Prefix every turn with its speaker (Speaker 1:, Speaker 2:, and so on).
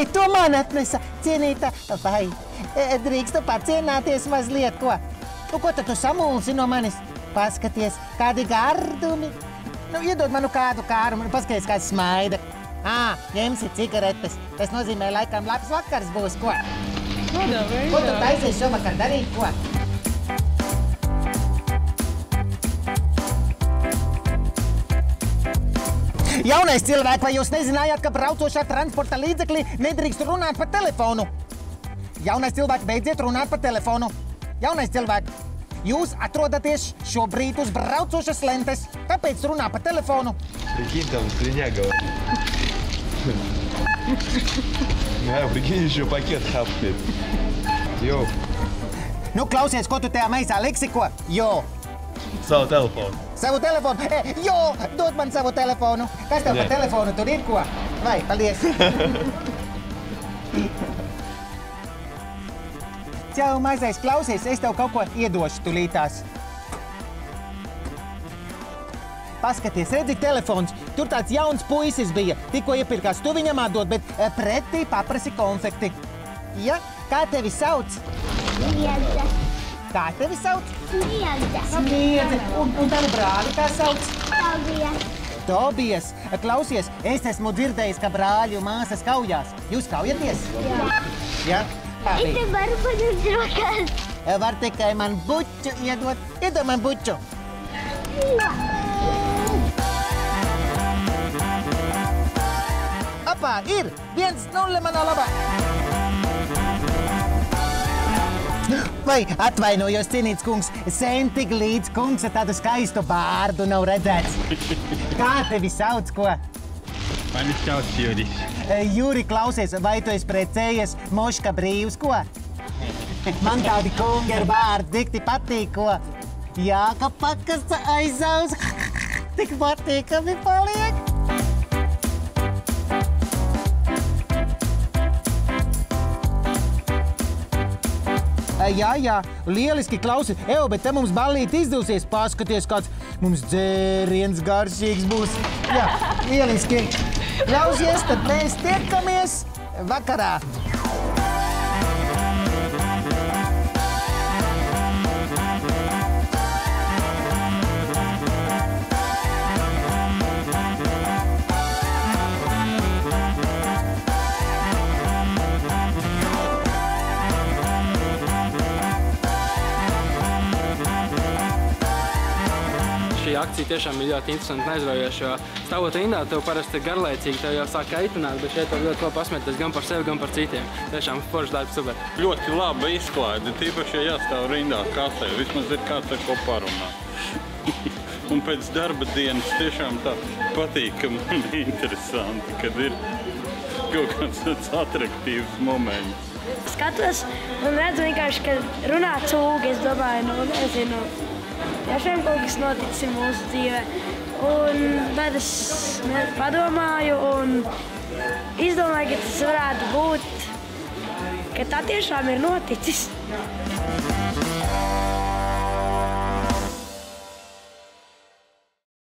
Speaker 1: Vai tu man atnesa, cienītā? Vai drīkstu pacienāties mazliet, ko? Nu, ko tad tu samulsi no manis? Paskaties, kādi gardumi. Nu, iedod manu kādu kārumu, paskaties, kā smaida. Ņemsi cigaretes. Tas nozīmē, laikam, labs vakars būs, ko? Ko tu taisies šovakar darīt, ko? Jaunais cilvēks, vai jūs nezinājāt, ka braucošā transporta līdzeklī nedrīkst runāt pa telefonu? Jaunais cilvēks, beidziet runāt pa telefonu. Jaunais cilvēks, jūs atrodaties šobrīd uz braucošas lentes. Kāpēc runā pa telefonu?
Speaker 2: Прикинь, там слиняга. Прикинь, еще пакет хапнет. Йо.
Speaker 1: Nu, klausies, ko tu tajā maisā liksi, ko? Jo.
Speaker 2: Savu telefonu.
Speaker 1: Savu telefonu? Jo, dod man savu telefonu. Kas tev pa telefonu tur ir, ko? Vai, paldies. Čau, mazais, klausies, es tev kaut ko iedošu tulītās. Paskaties, redzi telefons. Tur tāds jauns puisis bija. Tikko iepirkās, tu viņam atdod, bet pretī paprasi konfekti. Ja? Kā tevi sauc?
Speaker 3: Sniedze.
Speaker 1: Kā tevi sauc?
Speaker 3: Sniedze.
Speaker 1: Sniedze. Un tavu brāli kā sauc?
Speaker 3: Tobijas.
Speaker 1: Tobijas. Klausies, es esmu dzirdējis, ka brāļu māsas kaujās. Jūs kaujaties? Jā?
Speaker 3: Es te varu padot rokas.
Speaker 1: Var tikai man buču iedot. Iedod man buču. Apā, ir! 1-0 manā labā. Vai atvainojos, cienīts kungs, sen tik līdz kungs tādu skaistu bārdu nav redzēts. Kā tevi sauc, ko?
Speaker 2: Mani sauc Juris.
Speaker 1: Juri, klausies, vai tu esi precējies Moška brīvs, ko? Man tādi kungi ar vārdu dikti patīk, ko? Jā, ka pakasts aizauz, tik patīkami paliek. Jā, lieliski klausi. Bet te mums ballīt izdosies. Paskaties, kāds mums dzēriens garšīgs būs. Jā, lieliski. Klausies, tad mēs tiekamies vakarā.
Speaker 4: Šī akcija tiešām ir ļoti interesanti un aizraujoša, jo stāvot rindā, tev parasti ir garlaicīgi, tev jau sāk kaitināt, bet šeit tev ļoti labi pasmēties gan par sevi, gan par citiem. Tiešām foršs darbs, super.
Speaker 5: Ļoti laba izklaide, tīpaši, ja jāstāv rindā kasē, vismaz ir kāds ar ko parunāt. Un pēc darba dienas tiešām tā patīkami un interesanti, kad ir kaut kāds tāds atraktīvs moments.
Speaker 3: Skatos un redzu vienkārši, ka runā cūgi, es domāju, nezinu. Tiešām kaut kas noticis mūsu dzīvē. Un tad es padomāju un izdomāju, ka tas varētu būt, ka tā tiešām ir noticis.